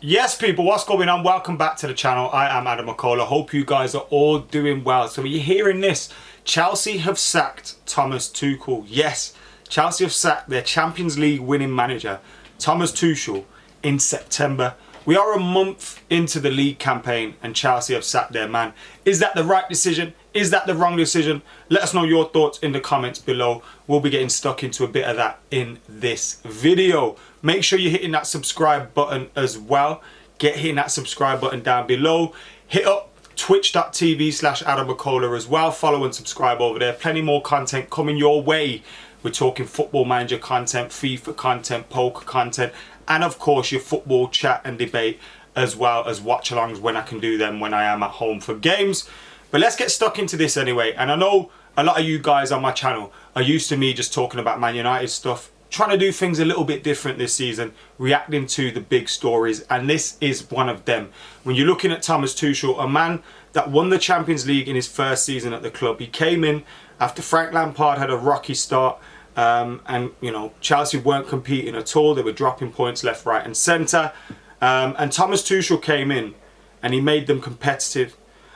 Yes, people, what's going on? Welcome back to the channel. I am AdamMcKola. Hope you guys are all doing well. So you're hearing this. Chelsea have sacked Thomas Tuchel. Yes, Chelsea have sacked their Champions League winning manager, Thomas Tuchel, in September. We are a month into the league campaign and Chelsea have sacked their man. Is that the right decision? Is that the wrong decision? Let us know your thoughts in the comments below. We'll be getting stuck into a bit of that in this video. Make sure you're hitting that subscribe button as well. Hitting that subscribe button down below. Hit up twitch.tv/AdamMcKola as well. Follow and subscribe over there. Plenty more content coming your way. We're talking football manager content, FIFA content, poker content, and of course your football chat and debate, as well as watch-alongs when I can do them when I am at home for games. But let's get stuck into this anyway. And I know a lot of you guys on my channel are used to me just talking about Man United stuff, trying to do things a little bit different this season, reacting to the big stories, and this is one of them. When you're looking at Thomas Tuchel, a man that won the Champions League in his first season at the club. He came in after Frank Lampard had a rocky start, and you know, Chelsea weren't competing at all. They were dropping points left, right and centre, and Thomas Tuchel came in and he made them competitive.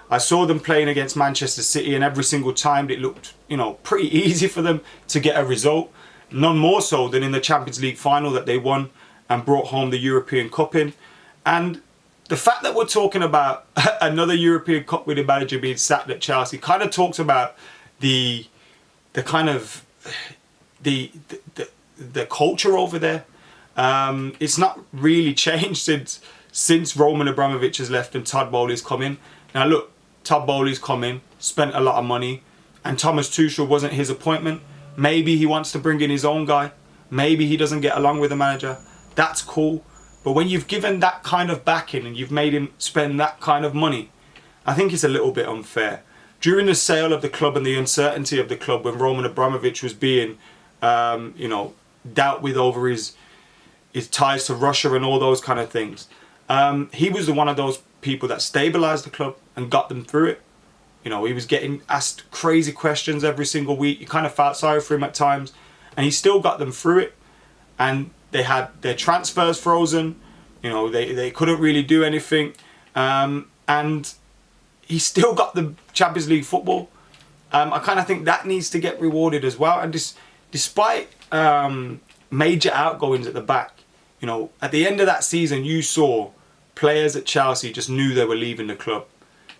I saw them playing against Manchester City, and every single time it looked, you know, pretty easy for them to get a result. None more so than in the Champions League final that they won and brought home the European Cup in. And the fact that we're talking about another European Cup winning manager being sacked at Chelsea kind of talks about the culture over there. It's not really changed since Roman Abramovich has left and Todd Bowley's come in. Now look, Todd Bowley's come in, spent a lot of money, and Thomas Tuchel wasn't his appointment. Maybe he wants to bring in his own guy. Maybe he doesn't get along with the manager. That's cool. But when you've given that kind of backing and you've made him spend that kind of money, I think it's a little bit unfair. During the sale of the club and the uncertainty of the club, when Roman Abramovich was being, you know, dealt with over his ties to Russia and all those kind of things, he was one of those people that stabilised the club and got them through it. You know, he was getting asked crazy questions every single week. You kind of felt sorry for him at times, and he still got them through it. And they had their transfers frozen. You know, they couldn't really do anything, and he still got the Champions League football. I kind of think that needs to get rewarded as well. And despite major outgoings at the back, you know, at the end of that season, you saw players at Chelsea just knew they were leaving the club.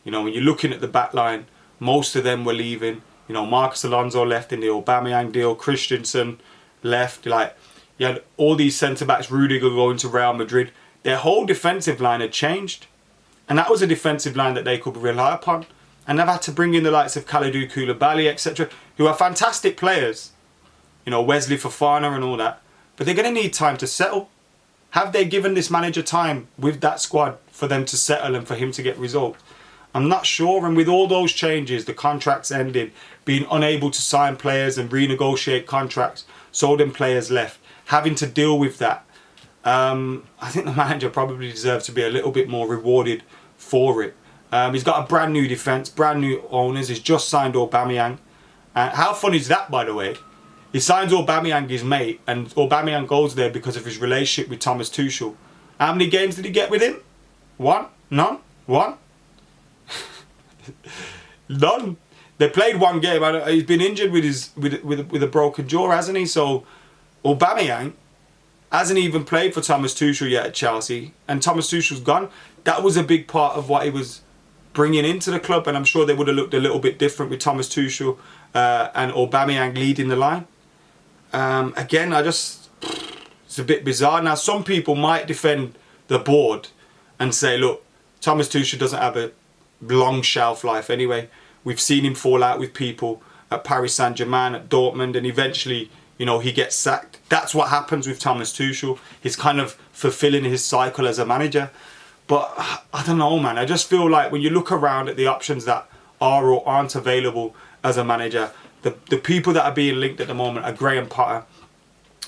You know, when you're looking at the back line, most of them were leaving. You know, Marcus Alonso left in the Aubameyang deal. Christensen left. Like, you had all these centre-backs, Rudiger going to Real Madrid. Their whole defensive line had changed. And that was a defensive line that they could rely upon. And they've had to bring in the likes of Kalidou Koulibaly, etc., who are fantastic players. You know, Wesley Fofana and all that. But they're going to need time to settle. Have they given this manager time with that squad for them to settle and for him to get results? I'm not sure. And with all those changes, the contracts ending, being unable to sign players and renegotiate contracts, so then players left, having to deal with that, I think the manager probably deserves to be a little bit more rewarded for it. He's got a brand new defence, brand new owners. He's just signed Aubameyang. How funny is that, by the way? He signs Aubameyang, his mate, and Aubameyang goes there because of his relationship with Thomas Tuchel. How many games did he get with him? One? None? One? None. They played one game. He's been injured with a broken jaw, hasn't he? So Aubameyang hasn't even played for Thomas Tuchel yet at Chelsea, and Thomas Tuchel's gone. That was a big part of what he was bringing into the club, and I'm sure they would have looked a little bit different with Thomas Tuchel and Aubameyang leading the line. Again, it's a bit bizarre. Now, some people might defend the board and say, look, Thomas Tuchel doesn't have a long shelf life anyway. We've seen him fall out with people at Paris Saint-Germain, at Dortmund, and eventually, you know, he gets sacked. That's what happens with Thomas Tuchel. He's kind of fulfilling his cycle as a manager. But I don't know, man. I just feel like when you look around at the options that are or aren't available as a manager, the people that are being linked at the moment are Graham Potter.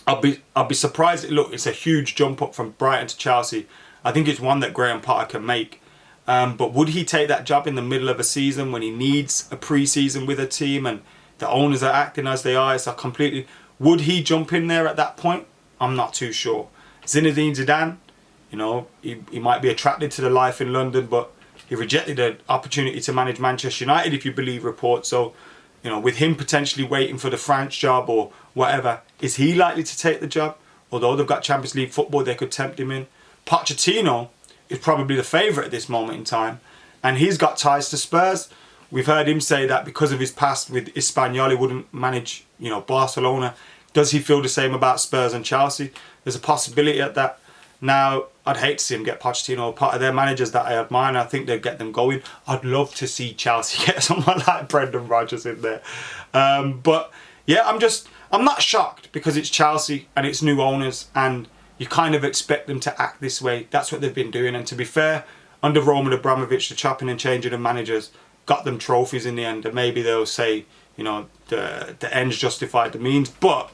I'll be surprised. Look, it's a huge jump up from Brighton to Chelsea. I think it's one that Graham Potter can make. But would he take that job in the middle of a season when he needs a pre-season with a team and the owners are acting as they are? It's a completely... Would he jump in there at that point? I'm not too sure. Zinedine Zidane, You know, he might be attracted to the life in London, but he rejected an opportunity to manage Manchester United, if you believe reports. So, you know, with him potentially waiting for the France job or whatever, is he likely to take the job? Although they've got Champions League football, they could tempt him in. Pochettino is probably the favourite at this moment in time, and he's got ties to Spurs. We've heard him say that because of his past with Espanyol, he wouldn't manage, you know, Barcelona. Does he feel the same about Spurs and Chelsea? There's a possibility at that. Now, I'd hate to see him get Pochettino, part of their managers that I admire, and I think they'd get them going. I'd love to see Chelsea get someone like Brendan Rodgers in there. But yeah, I'm not shocked, because it's Chelsea and it's new owners, and you kind of expect them to act this way. That's what they've been doing. And to be fair, under Roman Abramovich, the chopping and changing of managers got them trophies in the end. And maybe they'll say, you know, the ends justified the means. But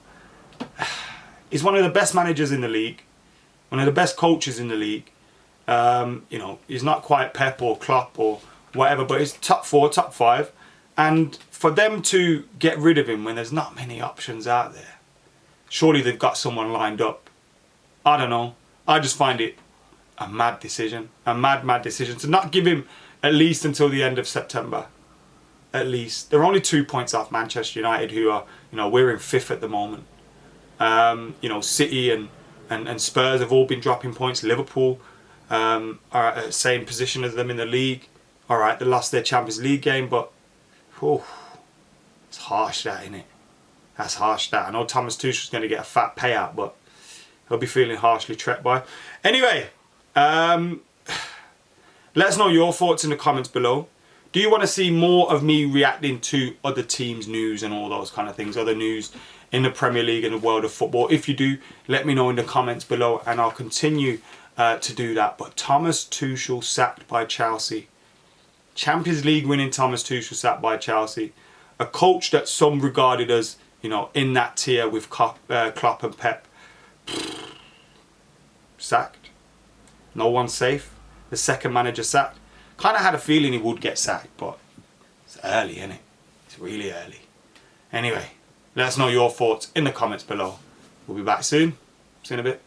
he's one of the best managers in the league, one of the best coaches in the league. You know, he's not quite Pep or Klopp or whatever, but he's top 4, top 5. And for them to get rid of him when there's not many options out there, surely they've got someone lined up. I don't know. I just find it a mad decision. A mad decision to not give him at least until the end of September. At least. They're only 2 points off Manchester United, who are, you know, we're in 5th at the moment. You know, City and Spurs have all been dropping points. Liverpool are at the same position as them in the league. Alright, they lost their Champions League game, but it's harsh, that, isn't it? That's harsh, that. I know Thomas Tuchel's going to get a fat payout, but he'll be feeling harshly treated by. Anyway, let us know your thoughts in the comments below. Do you want to see more of me reacting to other teams' news and all those kind of things, other news in the Premier League and the world of football? If you do, let me know in the comments below, and I'll continue to do that. But Thomas Tuchel sacked by Chelsea. Champions League winning Thomas Tuchel sacked by Chelsea. A coach that some regarded as, you know, in that tier with Klopp and Pep. Sacked. No one's safe. The second manager sacked. Kind of had a feeling he would get sacked, but it's early, isn't it? It's really early. Anyway, let us know your thoughts in the comments below. We'll be back soon. See you in a bit.